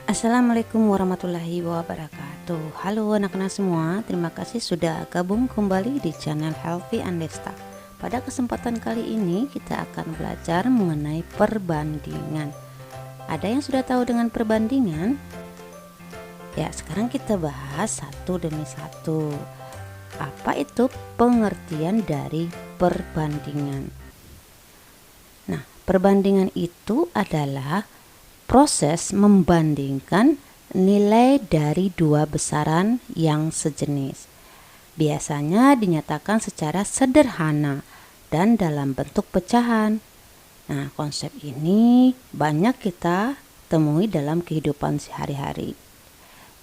Assalamualaikum warahmatullahi wabarakatuh. Halo anak-anak semua, terima kasih sudah gabung kembali di channel Healthy Andesta. Pada kesempatan kali ini kita akan belajar mengenai perbandingan. Ada yang sudah tahu dengan perbandingan? Ya, sekarang kita bahas satu demi satu. Apa itu pengertian dari perbandingan? Nah, perbandingan itu adalah proses membandingkan nilai dari dua besaran yang sejenis. Biasanya dinyatakan secara sederhana dan dalam bentuk pecahan. Nah, konsep ini banyak kita temui dalam kehidupan sehari-hari.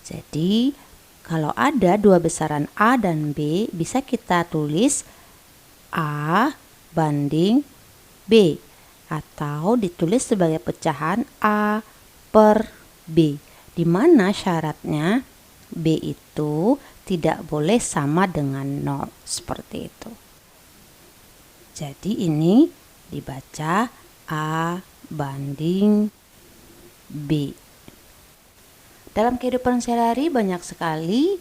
Jadi, kalau ada dua besaran A dan B, bisa kita tulis A banding B, atau ditulis sebagai pecahan A per B, di mana syaratnya B itu tidak boleh sama dengan 0, seperti itu. Jadi ini dibaca A banding B. Dalam kehidupan sehari-hari banyak sekali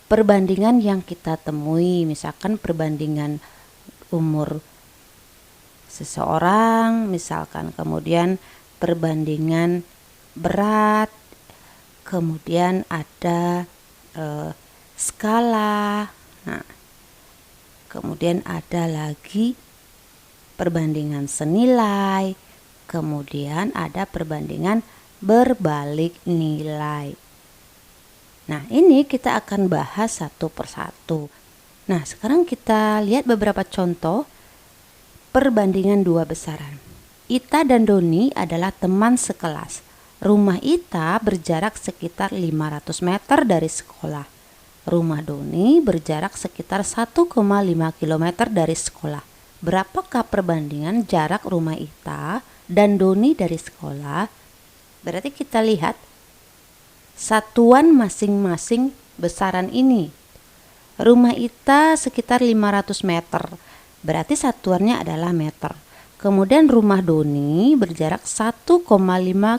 perbandingan yang kita temui, misalkan perbandingan umur seseorang, misalkan kemudian perbandingan berat, kemudian ada skala. Nah, kemudian ada lagi perbandingan senilai, kemudian ada perbandingan berbalik nilai. Nah, ini kita akan bahas satu persatu. Nah, sekarang kita lihat beberapa contoh perbandingan dua besaran. Ita dan Doni adalah teman sekelas. Rumah Ita berjarak sekitar 500 meter dari sekolah. Rumah Doni berjarak sekitar 1,5 km dari sekolah. Berapakah perbandingan jarak rumah Ita dan Doni dari sekolah? Berarti kita lihat satuan masing-masing besaran ini. Rumah Ita sekitar 500 meter. Berarti satuannya adalah meter. Kemudian rumah Doni berjarak 1,5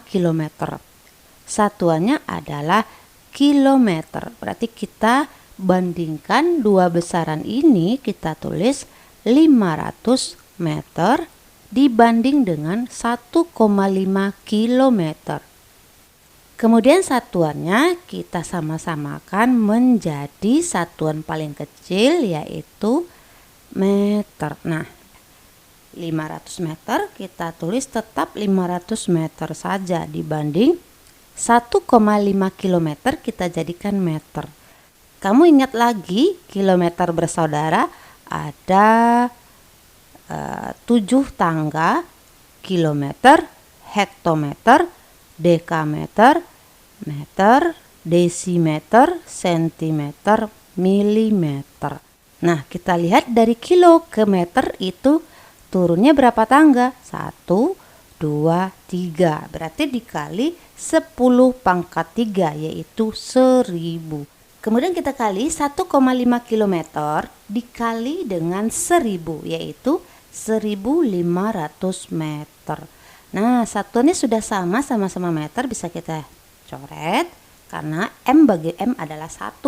km. Satuannya adalah kilometer. Berarti kita bandingkan dua besaran ini, kita tulis 500 meter dibanding dengan 1,5 km. Kemudian satuannya kita sama-samakan menjadi satuan paling kecil, yaitu meter. Nah, 500 meter kita tulis tetap 500 meter saja dibanding 1,5 km kita jadikan meter. Kamu ingat lagi kilometer bersaudara ada 7 tangga: kilometer, hektometer, dekameter, meter, desimeter, sentimeter, milimeter. Nah, kita lihat dari kilo ke meter itu turunnya berapa tangga? 1, 2, 3. Berarti dikali 10 pangkat 3, yaitu 1000. Kemudian kita kali 1,5 km dikali dengan 1000, yaitu 1500 meter. Nah, satuannya sudah sama-sama meter, bisa kita coret karena M bagi M adalah 1.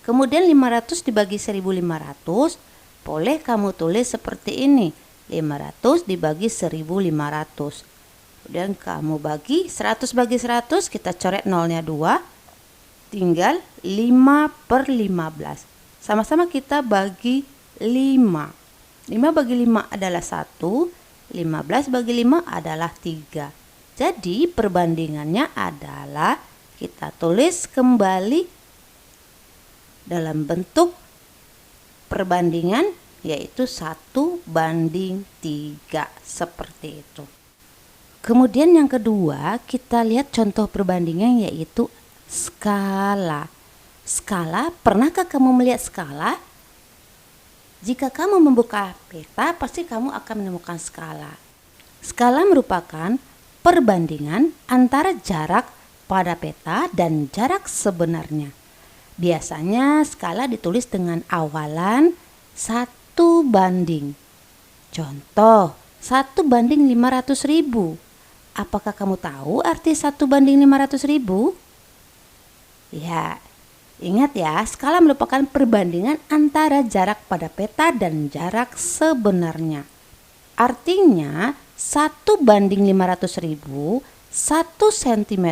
Kemudian 500 dibagi 1500, boleh kamu tulis seperti ini. 500 dibagi 1500. Kemudian kamu bagi 100 bagi 100, kita coret nolnya 2. Tinggal 5 per 15. Sama-sama kita bagi 5. 5 bagi 5 adalah 1. 15 bagi 5 adalah 3. Jadi perbandingannya adalah kita tulis kembali dalam bentuk perbandingan, yaitu 1 banding 3, seperti itu. Kemudian yang kedua, kita lihat contoh perbandingan, yaitu skala. Skala, pernahkah kamu melihat skala? Jika kamu membuka peta, pasti kamu akan menemukan skala. Skala merupakan perbandingan antara jarak pada peta dan jarak sebenarnya. Biasanya skala ditulis dengan awalan 1 banding. Contoh, 1 banding 500.000. Apakah kamu tahu arti 1 banding 500.000? Ya, ingat ya, skala merupakan perbandingan antara jarak pada peta dan jarak sebenarnya. Artinya 1 banding 500.000, 1 cm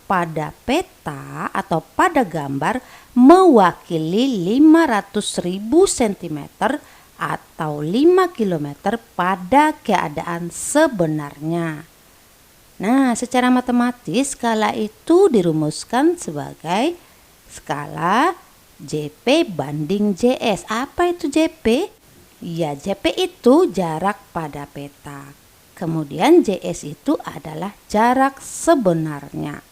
pada peta atau pada gambar mewakili 500.000 cm atau 5 km pada keadaan sebenarnya. Nah, secara matematis skala itu dirumuskan sebagai skala JP banding JS. Apa itu JP? Ya, JP itu jarak pada peta. Kemudian JS itu adalah jarak sebenarnya.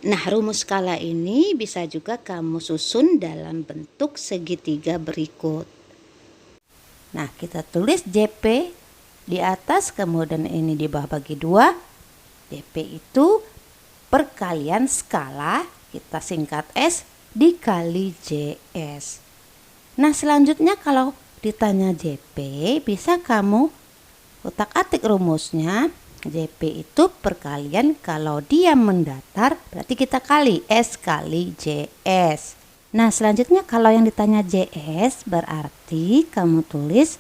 Nah, rumus skala ini bisa juga kamu susun dalam bentuk segitiga berikut. Nah, kita tulis JP di atas, kemudian ini di bawah bagi 2. JP itu perkalian skala, kita singkat S, dikali JS. Nah, selanjutnya kalau ditanya JP, bisa kamu utak-atik rumusnya. JP itu perkalian, kalau dia mendatar berarti kita kali S kali JS. Nah, selanjutnya kalau yang ditanya JS berarti kamu tulis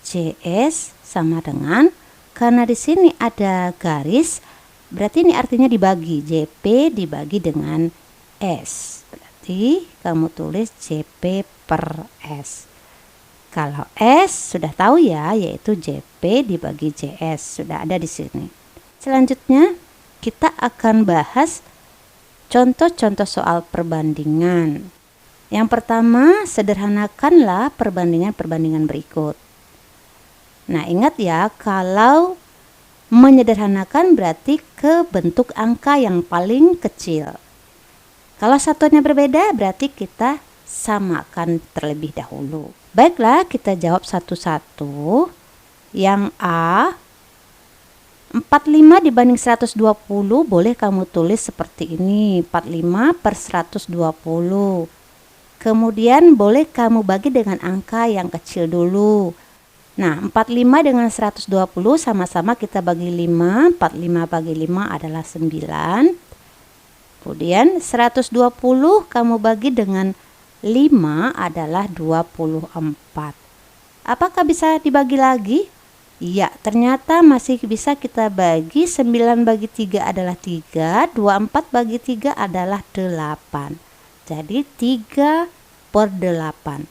JS sama dengan, karena di sini ada garis, berarti ini artinya dibagi, JP dibagi dengan S. Berarti kamu tulis JP per S. Kalau S sudah tahu ya, yaitu JP dibagi JS, sudah ada di sini. Selanjutnya kita akan bahas contoh-contoh soal perbandingan. Yang pertama, sederhanakanlah perbandingan-perbandingan berikut. Nah, ingat ya, kalau menyederhanakan berarti ke bentuk angka yang paling kecil. Kalau satuannya berbeda berarti kita samakan terlebih dahulu. Baiklah, kita jawab satu-satu. Yang A, 45 dibanding 120 boleh kamu tulis seperti ini, 45 per 120. Kemudian boleh kamu bagi dengan angka yang kecil dulu. Nah, 45 dengan 120 sama-sama kita bagi 5. 45 bagi 5 adalah 9. Kemudian 120 kamu bagi dengan 5 adalah 24. Apakah bisa dibagi lagi? Ya, ternyata masih bisa kita bagi. 9 bagi 3 adalah 3. 24 bagi 3 adalah 8. Jadi 3 per 8.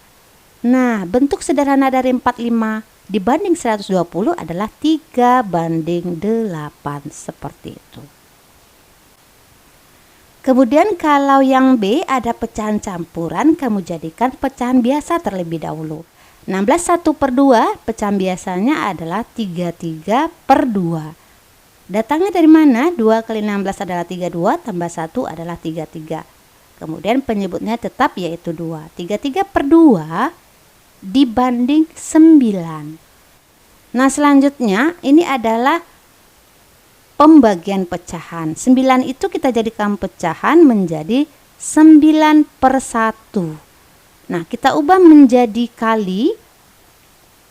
Nah, bentuk sederhana dari 45 dibanding 120 adalah 3 banding 8, seperti itu. Kemudian kalau yang B ada pecahan campuran, kamu jadikan pecahan biasa terlebih dahulu. 16 1 per 2, pecahan biasanya adalah 33 per 2. Datangnya dari mana? 2 kali 16 adalah 32, tambah 1 adalah 33. Kemudian penyebutnya tetap yaitu 2. 33 per 2 dibanding 9. Nah, selanjutnya ini adalah pembagian pecahan. 9 itu kita jadikan pecahan menjadi 9 per 1. Nah, kita ubah menjadi kali.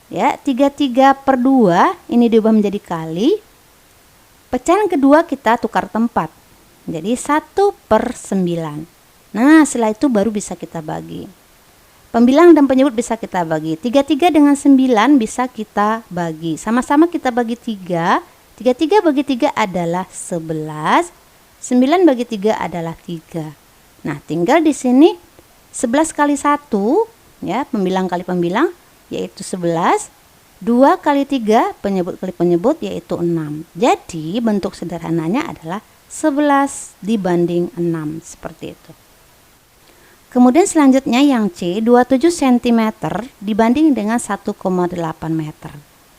Ya, 33 per 2 ini diubah menjadi kali. Pecahan kedua kita tukar tempat. Jadi 1 per 9. Nah, setelah itu baru bisa kita bagi. Pembilang dan penyebut bisa kita bagi. 33 dengan 9 bisa kita bagi. Sama-sama kita bagi 3. 33 bagi 3 adalah 11. 9 bagi 3 adalah 3. Nah, tinggal di sini 11 kali 1, ya, pembilang kali pembilang, yaitu 11. 2 kali 3, penyebut kali penyebut, yaitu 6. Jadi, bentuk sederhananya adalah 11 dibanding 6, seperti itu. Kemudian selanjutnya yang C, 27 cm dibanding dengan 1,8 meter.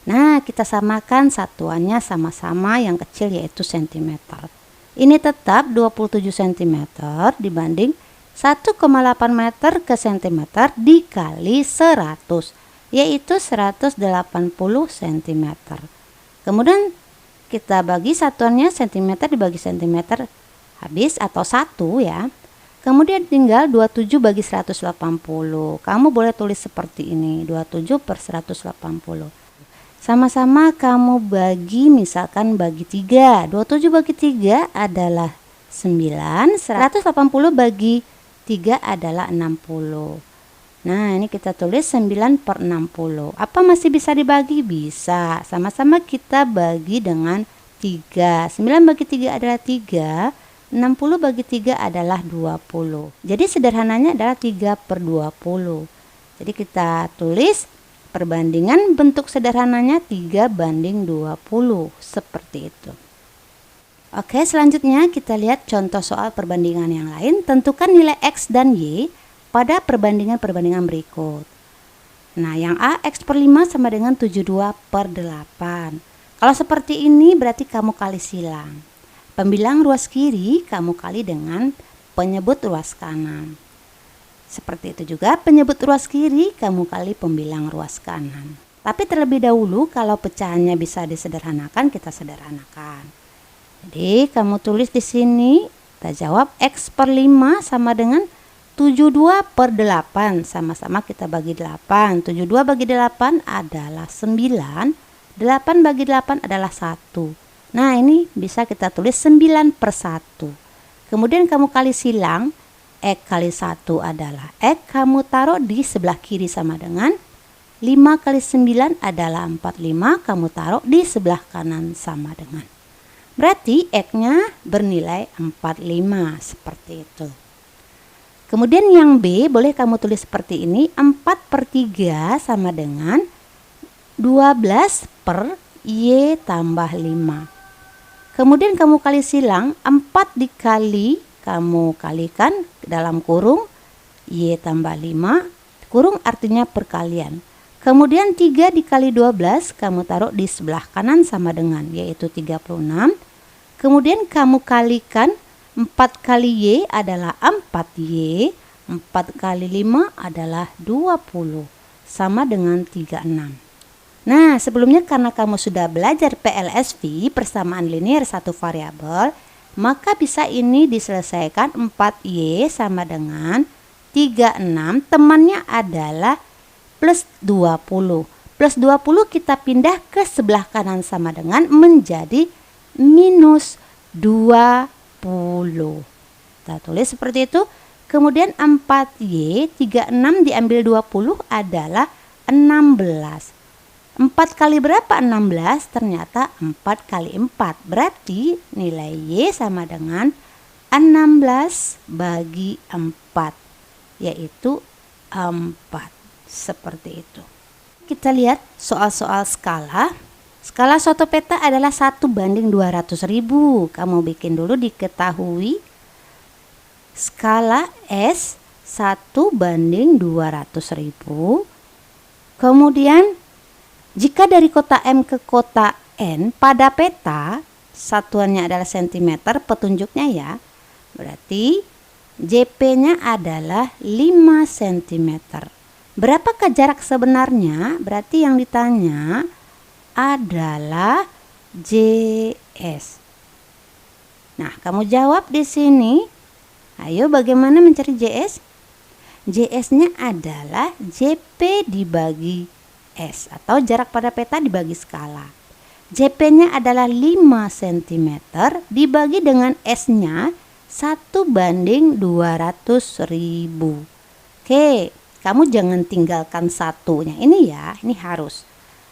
Nah, kita samakan satuannya sama-sama yang kecil yaitu cm. Ini tetap 27 cm dibanding 1,8 meter ke cm dikali 100, yaitu 180 cm. Kemudian kita bagi satuannya cm dibagi cm, habis atau 1 ya. Kemudian tinggal 27 bagi 180. Kamu boleh tulis seperti ini, 27 per 180. Sama-sama kamu bagi, misalkan bagi 3. 27 bagi 3 adalah 9, 180 bagi 3 adalah 60. Nah, ini kita tulis 9 per 60. Apa masih bisa dibagi? Bisa. Sama-sama kita bagi dengan 3. 9 bagi 3 adalah 3. 60 bagi 3 adalah 20. Jadi sederhananya adalah 3 per 20. Jadi kita tulis perbandingan bentuk sederhananya 3 banding 20. Seperti itu. Oke, selanjutnya kita lihat contoh soal perbandingan yang lain. Tentukan nilai X dan Y pada perbandingan-perbandingan berikut. Nah, yang A, X per 5 sama dengan 72 per 8. Kalau seperti ini berarti kamu kali silang. Pembilang ruas kiri kamu kali dengan penyebut ruas kanan. Seperti itu juga penyebut ruas kiri kamu kali pembilang ruas kanan. Tapi terlebih dahulu kalau pecahannya bisa disederhanakan, kita sederhanakan. Jadi kamu tulis di sini, kita jawab X per 5 sama dengan 72 per 8. Sama-sama kita bagi 8. 72 bagi 8 adalah 9. 8 bagi 8 adalah 1. Nah, ini bisa kita tulis 9 per 1. Kemudian kamu kali silang. X kali 1 adalah X, kamu taruh di sebelah kiri sama dengan 5 kali 9 adalah 45, kamu taruh di sebelah kanan sama dengan. Berarti X-nya bernilai 45, seperti itu. Kemudian yang B boleh kamu tulis seperti ini, 4 per 3 sama dengan 12 per Y tambah 5. Kemudian kamu kali silang, 4 dikali kamu kalikan dalam kurung Y tambah 5, kurung artinya perkalian. Kemudian 3 dikali 12 kamu taruh di sebelah kanan sama dengan, yaitu 36. Kemudian kamu kalikan 4 kali Y adalah 4Y, 4 kali 5 adalah 20, sama dengan 36. Nah, sebelumnya karena kamu sudah belajar PLSV, persamaan linear satu variabel, maka bisa ini diselesaikan 4Y sama dengan 36, temannya adalah plus 20. Plus 20 kita pindah ke sebelah kanan sama dengan menjadi minus 20. Kita tulis seperti itu. Kemudian 4Y, 36 diambil 20 adalah 16. 4 kali berapa 16? Ternyata 4 kali 4. Berarti nilai Y sama dengan 16 bagi 4. Yaitu 4. Seperti itu. Kita lihat soal-soal skala. Skala suatu peta adalah 1 banding 200.000. Kamu bikin dulu diketahui. Skala S 1 banding 200.000. Kemudian jika dari kota M ke kota N pada peta, satuannya adalah cm, petunjuknya ya, berarti JP-nya adalah 5 cm. Berapakah jarak sebenarnya? Berarti yang ditanya adalah JS. Nah, kamu jawab di sini. Ayo, bagaimana mencari JS? JS-nya adalah JP dibagi S atau jarak pada peta dibagi skala. JP-nya adalah 5 cm dibagi dengan S-nya 1 banding 200.000. Oke, kamu jangan tinggalkan satunya ini ya, ini harus.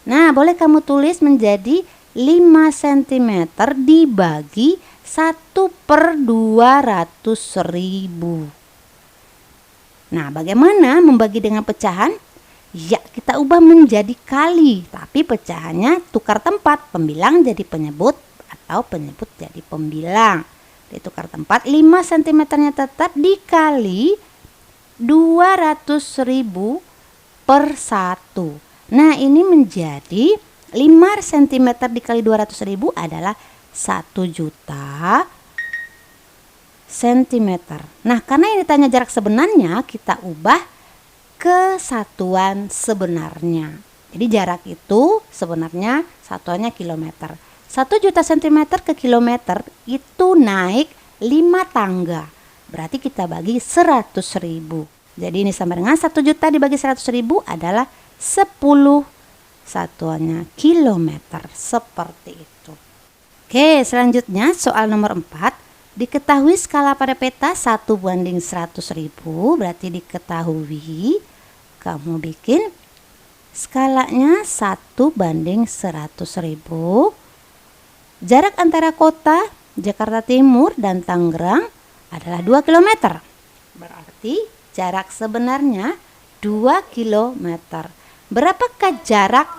Nah, boleh kamu tulis menjadi 5 cm dibagi 1 per 200.000. Nah, bagaimana membagi dengan pecahan? Ya, kita ubah menjadi kali, tapi pecahannya tukar tempat, pembilang jadi penyebut atau penyebut jadi pembilang. Ditukar tempat, 5 cm-nya tetap dikali 200.000 per 1. Nah, ini menjadi 5 cm dikali 200.000 adalah 1 juta cm. Nah, karena yang ditanya jarak sebenarnya, kita ubah ke satuan sebenarnya. Jadi jarak itu sebenarnya satuannya kilometer. 1 juta cm ke kilometer itu naik 5 tangga. berarti kita bagi 100.000. Jadi ini sama dengan 1 juta dibagi 100.000 adalah 10 satuannya kilometer, seperti itu. Oke, selanjutnya soal nomor 4. Diketahui skala pada peta 1:100.000, berarti diketahui kamu bikin skalanya 1:100.000. Jarak antara kota Jakarta Timur dan Tangerang adalah 2 km. Berarti jarak sebenarnya 2 km. Berapakah jarak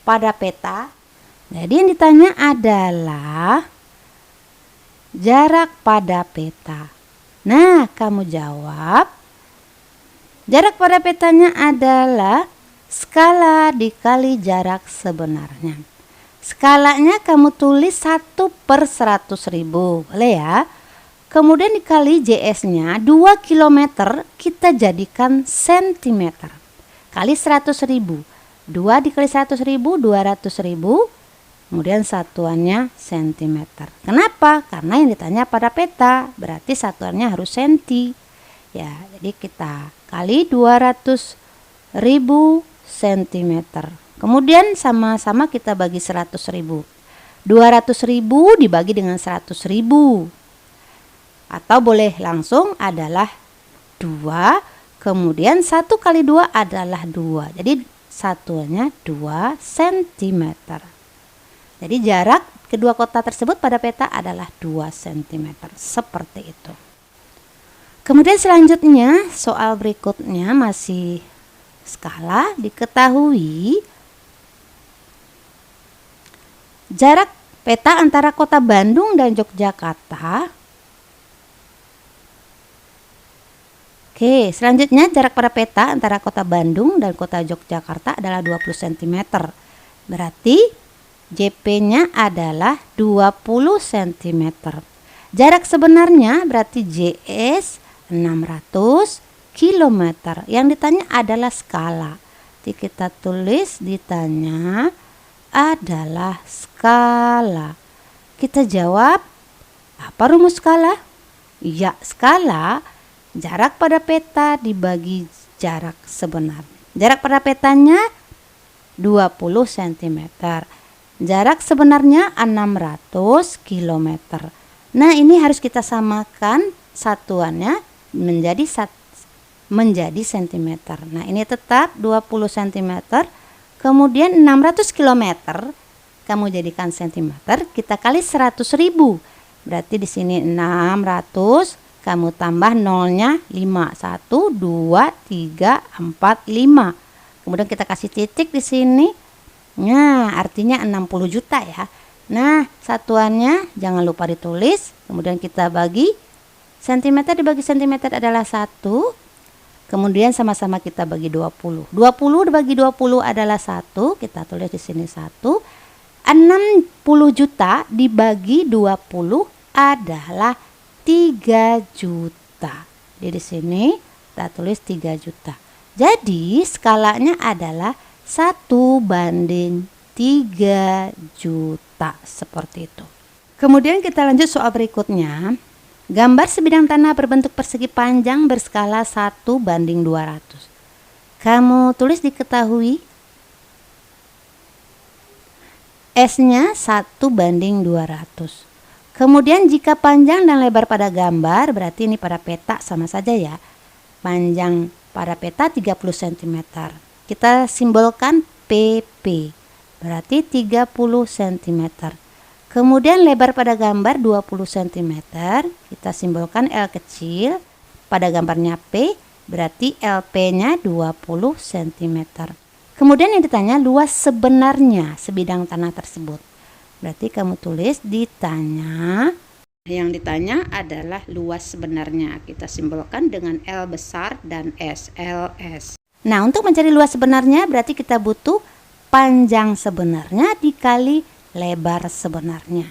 pada peta? Jadi yang ditanya adalah jarak pada peta. Nah, kamu jawab. Jarak pada petanya adalah skala dikali jarak sebenarnya. Skalanya kamu tulis 1/100.000. Boleh ya? Kemudian dikali JS-nya 2 km kita jadikan cm. Kali 100.000. 2 dikali 100.000, 200.000. Kemudian satuannya cm. Kenapa? Karena yang ditanya pada peta, berarti satuannya harus senti. Ya, jadi kita kali 200.000 cm. Kemudian sama-sama kita bagi 100.000. 200.000 dibagi dengan 100.000. Atau boleh langsung adalah 2. Kemudian 1 kali 2 adalah 2. Jadi satuannya 2 cm. Jadi jarak kedua kota tersebut pada peta adalah 2 cm. Seperti itu. Kemudian selanjutnya soal berikutnya masih skala. Diketahui jarak peta antara kota Bandung dan Yogyakarta. Oke, selanjutnya jarak pada peta antara kota Bandung dan kota Yogyakarta adalah 20 cm. Berarti JP-nya adalah 20 cm. Jarak sebenarnya berarti JS 600 km. Yang ditanya adalah skala. Jadi kita tulis ditanya adalah skala. Kita jawab, apa rumus skala? Ya, skala jarak pada peta dibagi jarak sebenarnya. Jarak pada petanya 20 cm. Jarak sebenarnya 600 km. Nah, ini harus kita samakan satuannya menjadi cm. Nah, ini tetap 20 cm. Kemudian 600 km kamu jadikan cm, kita kali 100.000. Berarti di sini 600, kamu tambah nolnya 5. 1 2 3 4 5. Kemudian kita kasih titik di sini. Nah, artinya 60 juta ya. Nah, satuannya jangan lupa ditulis. Kemudian kita bagi cm dibagi cm adalah 1. Kemudian sama-sama kita bagi 20. 20 dibagi 20 adalah 1. Kita tulis di sini 1. 60 juta dibagi 20 adalah 3 juta. Jadi di sini kita tulis 3 juta. Jadi skalanya adalah 1:3 juta, seperti itu. Kemudian kita lanjut soal berikutnya. Gambar sebidang tanah berbentuk persegi panjang berskala 1:200. Kamu tulis diketahui S-nya 1:200. Kemudian jika panjang dan lebar pada gambar, berarti ini pada peta sama saja ya. Panjang pada peta 30 cm. Kita simbolkan PP, berarti 30 cm. Kemudian lebar pada gambar 20 cm, kita simbolkan L kecil. Pada gambarnya P, berarti LP-nya 20 cm. Kemudian yang ditanya luas sebenarnya sebidang tanah tersebut. Berarti kamu tulis ditanya, yang ditanya adalah luas sebenarnya. Kita simbolkan dengan L besar dan S, LS. Nah, untuk mencari luas sebenarnya berarti kita butuh panjang sebenarnya dikali lebar sebenarnya.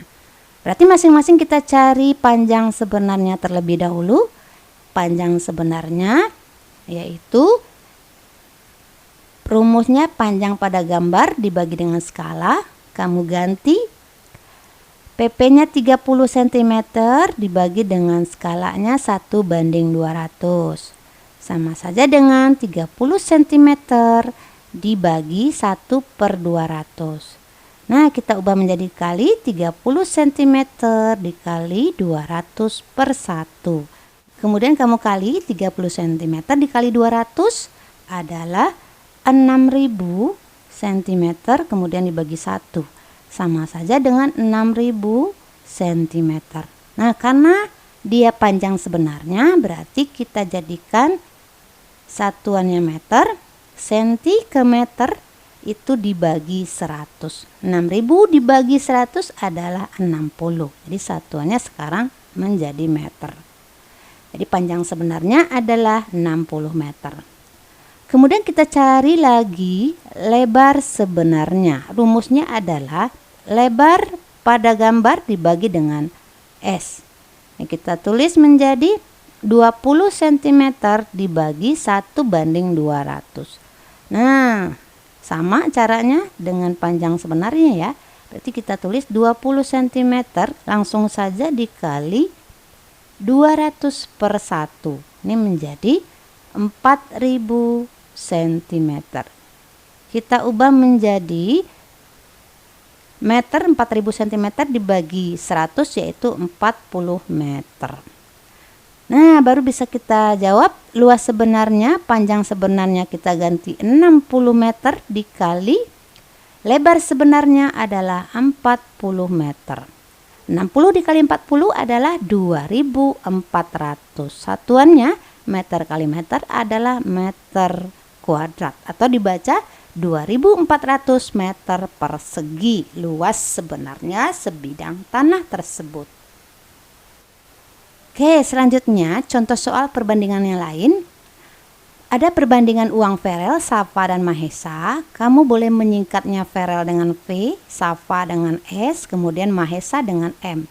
Berarti masing-masing kita cari panjang sebenarnya terlebih dahulu. Panjang sebenarnya yaitu rumusnya panjang pada gambar dibagi dengan skala. Kamu ganti PP-nya 30 cm dibagi dengan skalanya 1:200. Sama saja dengan 30 cm dibagi 1/200. Nah, kita ubah menjadi kali 30 cm dikali 200 per 1. Kemudian kamu kali 30 cm dikali 200 adalah 6000 cm, kemudian dibagi 1. Sama saja dengan 6000 cm. Nah, karena dia panjang sebenarnya, berarti kita jadikan satuannya meter, senti ke meter itu dibagi 100. 6000 dibagi 100 adalah 60. Jadi satuannya sekarang menjadi meter. Jadi panjang sebenarnya adalah 60 meter. Kemudian kita cari lagi lebar sebenarnya. Rumusnya adalah lebar pada gambar dibagi dengan S. Ini kita tulis menjadi 20 cm dibagi 1/200. Nah, sama caranya dengan panjang sebenarnya ya. Berarti kita tulis 20 cm langsung saja dikali 200 per 1. Ini menjadi 4000 cm. Kita ubah menjadi meter, 4000 cm dibagi 100 yaitu 40 meter. Nah, baru bisa kita jawab luas sebenarnya, panjang sebenarnya kita ganti 60 meter dikali lebar sebenarnya adalah 40 meter. 60 dikali 40 adalah 2400. Satuannya meter kali meter adalah meter kuadrat atau dibaca 2400 meter persegi luas sebenarnya sebidang tanah tersebut. Oke, selanjutnya contoh soal perbandingan yang lain. Ada perbandingan uang Ferel, Safa, dan Mahesa. Kamu boleh menyingkatnya Ferel dengan V, Safa dengan S, kemudian Mahesa dengan M.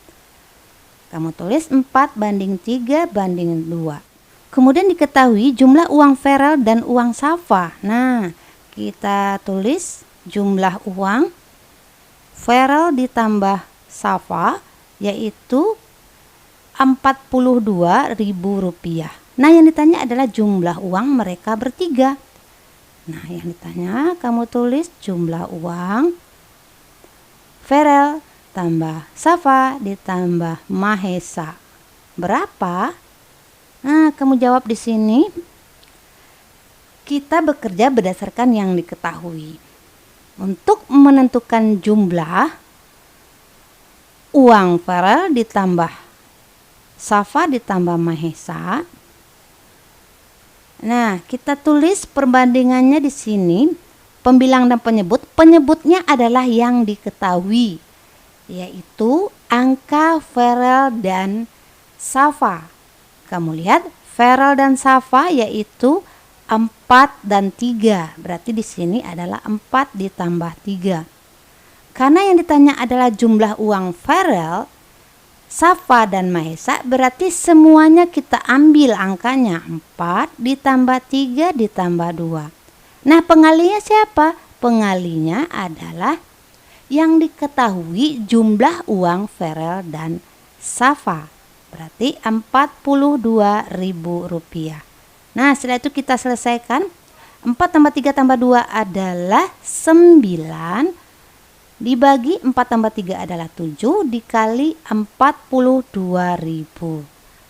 Kamu tulis 4:3:2. Kemudian diketahui jumlah uang Ferel dan uang Safa. Nah, kita tulis jumlah uang Ferel ditambah Safa yaitu Rp42.000. Nah, yang ditanya adalah jumlah uang mereka bertiga. Nah, yang ditanya kamu tulis jumlah uang Ferel tambah Safa ditambah Mahesa. Berapa? Nah, kamu jawab di sini. Kita bekerja berdasarkan yang diketahui. Untuk menentukan jumlah uang Ferel ditambah Safa ditambah Mahesa. Nah, kita tulis perbandingannya di sini. Pembilang dan penyebut. Penyebutnya adalah yang diketahui, yaitu angka Ferel dan Safa. Kamu lihat Ferel dan Safa yaitu 4 dan 3. Berarti di sini adalah 4 ditambah 3. Karena yang ditanya adalah jumlah uang Ferel, Safa, dan Mahesa, berarti semuanya kita ambil angkanya 4 ditambah 3 ditambah 2. Nah, pengalinya siapa? Pengalinya adalah yang diketahui jumlah uang Ferel dan Safa. Berarti Rp42.000. Nah, setelah itu kita selesaikan. 4 tambah 3 tambah 2 adalah 9. Dibagi 4 tambah 3 adalah 7. Dikali 42.000.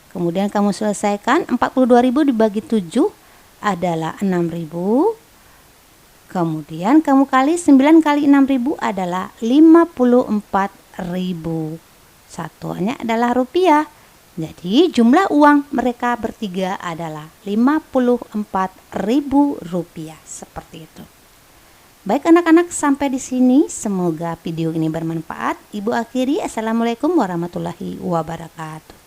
Kemudian kamu selesaikan. 42.000 dibagi 7 adalah 6.000. Kemudian kamu kali 9 kali 6.000 adalah 54.000. Satuannya adalah rupiah. Jadi jumlah uang mereka bertiga adalah Rp54.000. Seperti itu. Baik anak-anak, sampai di sini. Semoga video ini bermanfaat. Ibu akhiri. Assalamualaikum warahmatullahi wabarakatuh.